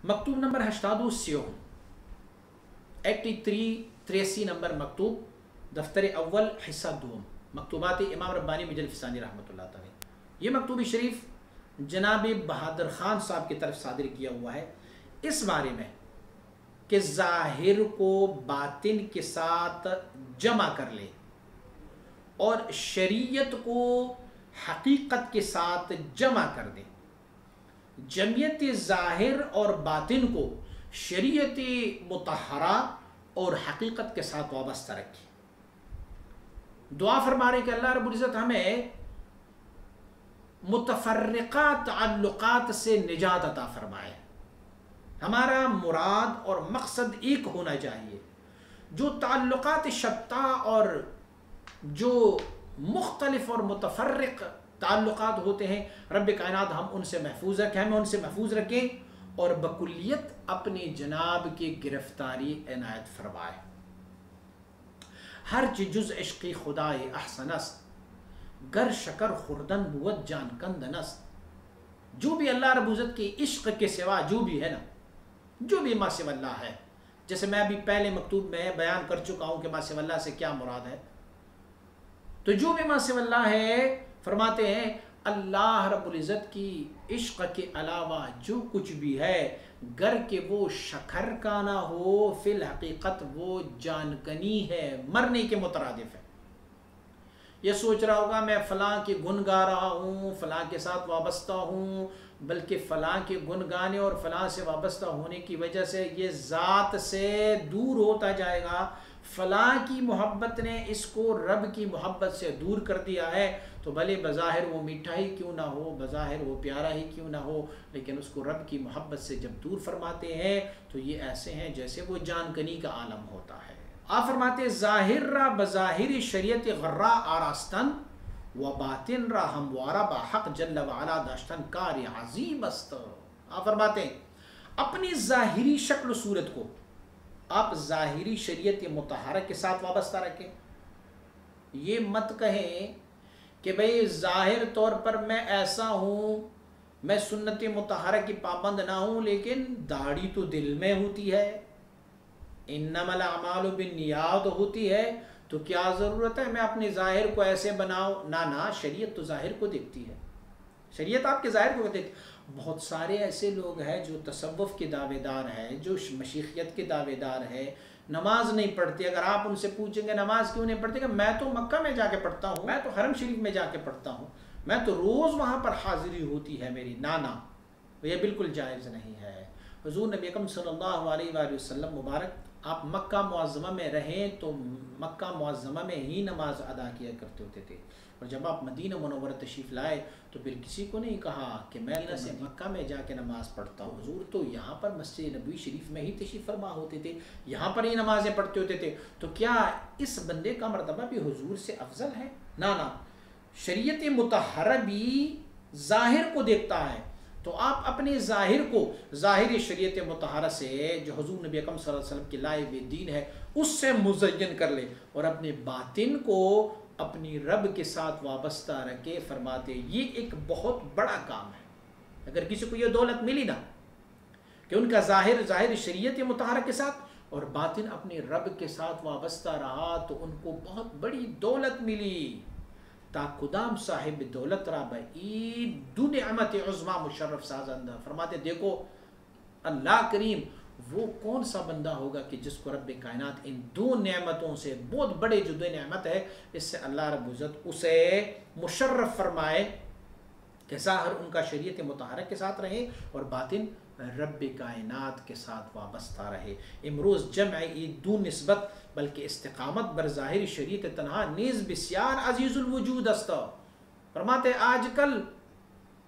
مکتوب number 83 83 number مکتوب دفتر اول حصہ دوم مکتوبات امام ربانی مجلد فسانی رحمۃ اللہ تعالی. یہ مکتوب شریف جناب بہادر خان صاحب کی طرف صادر کیا ہوا ہے اس بارے میں کہ ظاہر کو باطن کے ساتھ جمع کر لے اور شریعت کو حقیقت کے ساتھ جمع کر دے. جمعیت ظاہر اور باطن کو شریعت مطہرہ اور حقیقت کے ساتھ وابستہ رکھے. دعا فرما رہے کہ اللہ رب العزت ہمیں متفرقہ تعلقات سے نجات عطا فرمائے. ہمارا مراد اور مقصد ایک ہونا چاہیے. جو تعلقات شتہ اور جو مختلف اور متفرق تعلقات ہوتے ہیں رب کائنات ہم ان سے محفوظ رکھیں، ہمیں ان سے محفوظ رکھیں اور بکلیت اپنی جناب کی گرفتاری عنایت فرمائے. ہر جز عشقی خدائے احسن است گر شکر خوردن بود جان کندن است. جو بھی اللہ رب العزت کے عشق کے سوا جو بھی ہے نا، جو بھی ما سوی اللہ ہے، جیسے میں ابھی پہلے مکتوب میں بیان کر چکا ہوں کہ ما سوی اللہ سے کیا مراد ہے، تو جو بھی ما سوی اللہ ہے فرماتے ہیں اللہ رب العزت کی عشق کے علاوہ جو کچھ بھی ہے گر کہ وہ شکر کا نہ ہو فی الحقیقت وہ جان کنی ہے، مرنے کے مترادف ہے. یہ سوچ رہا ہوگا میں فلاں کے گن گا رہا ہوں، فلاں کے ساتھ وابستہ ہوں، بلکہ فلاں کے گن گانے اور فلاں سے وابستہ ہونے کی وجہ سے یہ ذات سے دور ہوتا جائے گا، فلاں کی محبت نے اس کو رب کی محبت سے دور کر دیا ہے. تو بھلے بظاہر وہ میٹھا ہی کیوں نہ ہو، بظاہر وہ پیارا ہی کیوں نہ ہو، لیکن اس کو رب کی محبت سے جب دور فرماتے ہیں تو یہ ایسے ہیں جیسے وہ جان کنی کا عالم ہوتا ہے. آپ فرماتے ظاہر را بظاہر شریعت غرا آراستن و باطن را ہموارا با حق جل وعلا داشتن کار عظیم است. آپ فرماتے ہیں اپنی ظاہری شکل و صورت کو آپ ظاہری شریعت مطہرہ کے ساتھ وابستہ رکھیں. یہ مت کہیں کہ بھئی ظاہر طور پر میں ایسا ہوں، میں سنت مطہرہ کی پابند نہ ہوں، لیکن داڑھی تو دل میں ہوتی ہے، انما الاعمال بالنیات ہوتی ہے، تو کیا ضرورت ہے میں اپنے ظاہر کو ایسے بناؤں. نہ شریعت تو ظاہر کو دیکھتی ہے، شریعت آپ کے ظاہر کو دیکھتی ہے. بہت سارے ایسے لوگ ہیں جو تصوف کے دعوے دار ہیں، جو مشیخیت کے دعوے دار ہیں، نماز نہیں پڑھتے. اگر آپ ان سے پوچھیں گے نماز کیوں نہیں پڑھتے، کہ میں تو مکہ میں جا کے پڑھتا ہوں، میں تو حرم شریف میں جا کے پڑھتا ہوں، میں تو روز وہاں پر حاضری ہوتی ہے میری. نانا یہ بالکل جائز نہیں ہے. حضور نبی اکرم صلی اللہ علیہ وآلہ وسلم مبارک آپ مکہ معظمہ میں رہیں تو مکہ معظمہ میں ہی نماز ادا کیا کرتے ہوتے تھے، اور جب آپ مدینہ منورہ تشریف لائے تو پھر کسی کو نہیں کہا کہ میں مدینہ سے مکہ میں جا کے نماز پڑھتا ہوں. حضور تو یہاں پر مسجد نبوی شریف میں ہی تشریف فرما ہوتے تھے، یہاں پر ہی نمازیں پڑھتے ہوتے تھے. تو کیا اس بندے کا مرتبہ بھی حضور سے افضل ہے؟ نہ شریعت مطہرہ بھی ظاہر کو دیکھتا ہے، تو آپ اپنے ظاہر کو ظاہر شریعت مطہرہ سے جو حضور نبی اکرم صلی اللہ علیہ وسلم کی لائے ہوئے دین ہے اس سے مزین کر لے، اور اپنے باطن کو اپنی رب کے ساتھ وابستہ رکھے. فرماتے یہ ایک بہت بڑا کام ہے. اگر کسی کو یہ دولت ملی نا کہ ان کا ظاہر شریعت مطہرہ کے ساتھ اور باطن اپنے رب کے ساتھ وابستہ رہا، تو ان کو بہت بڑی دولت ملی. تا کدام صاحب دولت را بعید دو نعمت عظما مشرف سازندہ. فرماتے دیکھو اللہ کریم وہ کون سا بندہ ہوگا کہ جس کو رب کائنات ان دو نعمتوں سے، بہت بڑے جو دو نعمت ہے، اس سے اللہ رب العزت اسے مشرف فرمائے کہ ظاہر ان کا شریعت مطہرہ کے ساتھ رہے اور باطن رب کائنات کے ساتھ وابستہ رہے. امروز جمع دو نسبت بلکہ استقامت بر ظاہر شریعت تنہا نیز بسیار عزیز الوجود است. فرماتے آج کل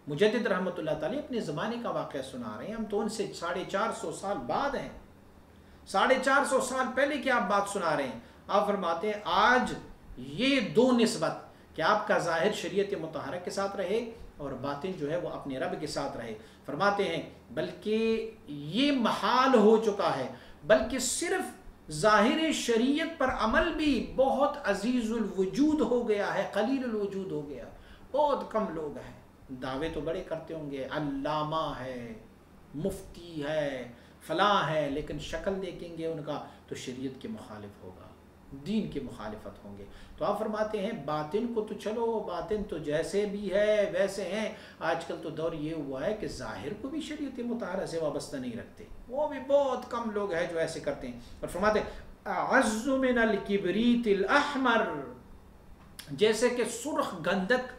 مجدد رحمۃ اللہ تعالی اپنے زمانے کا واقعہ سنا رہے ہیں، ہم تو ان سے 450 سال بعد ہیں، 450 سال پہلے کی آپ بات سنا رہے ہیں. آپ فرماتے ہیں آج یہ دو نسبت کہ آپ کا ظاہر شریعت مطہرہ کے ساتھ رہے اور باطن جو ہے وہ اپنے رب کے ساتھ رہے. فرماتے ہیں بلکہ یہ محال ہو چکا ہے، بلکہ صرف ظاہر شریعت پر عمل بھی بہت عزیز الوجود ہو گیا ہے، قلیل الوجود ہو گیا. بہت کم لوگ ہیں. دعوے تو بڑے کرتے ہوں گے، علامہ ہے، مفتی ہے فلاں ہے، لیکن شکل دیکھیں گے ان کا تو شریعت کے مخالف ہوگا، دین کی مخالفت ہوں گے۔ تو آپ فرماتے ہیں باطن کو تو چلو، باطن تو جیسے بھی ہے ویسے ہیں۔ آج کل تو دور یہ ہوا ہے کہ ظاہر کو بھی شریعت مطہرہ سے وابستہ نہیں رکھتے، وہ بھی بہت کم لوگ ہیں جو ایسے کرتے ہیں۔ اور فرماتے ہیں اعز من الکبریت الاحمر، جیسے کہ سرخ گندک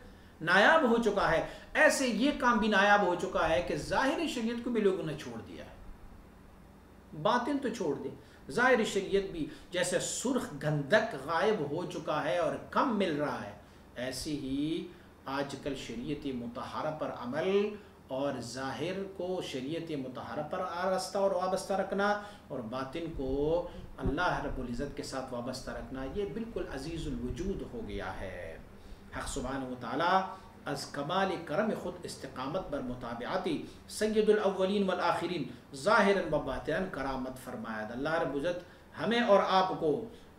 نایاب ہو چکا ہے، ایسے یہ کام بھی نایاب ہو چکا ہے کہ ظاہری شریعت کو بھی لوگوں نے چھوڑ دیا ہے، باطن تو چھوڑ دے، ظاہری شریعت بھی جیسے سرخ گندک غائب ہو چکا ہے اور کم مل رہا ہے، ایسی ہی آج کل شریعت مطہرہ پر عمل اور ظاہر کو شریعت مطہرہ پر آراستہ اور وابستہ رکھنا اور باطن کو اللہ رب العزت کے ساتھ وابستہ رکھنا، یہ بالکل عزیز الوجود ہو گیا ہے۔ حق سبحانہ و تعالیٰ از کمال کرم خود استقامت بر متابعتی سید الاولین والآخرین ظاہراً و باطناً کرامت فرمایا۔ اللہ رب العزت ہمیں اور آپ کو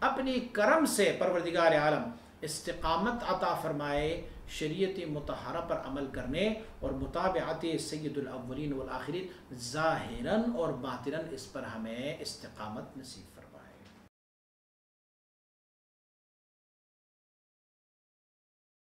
اپنی کرم سے پروردگار عالم استقامت عطا فرمائے شریعت مطہرہ پر عمل کرنے اور متابعت سید الاولین والآخرین ظاہراً اور باطناً، اس پر ہمیں استقامت نصیب فرمائے۔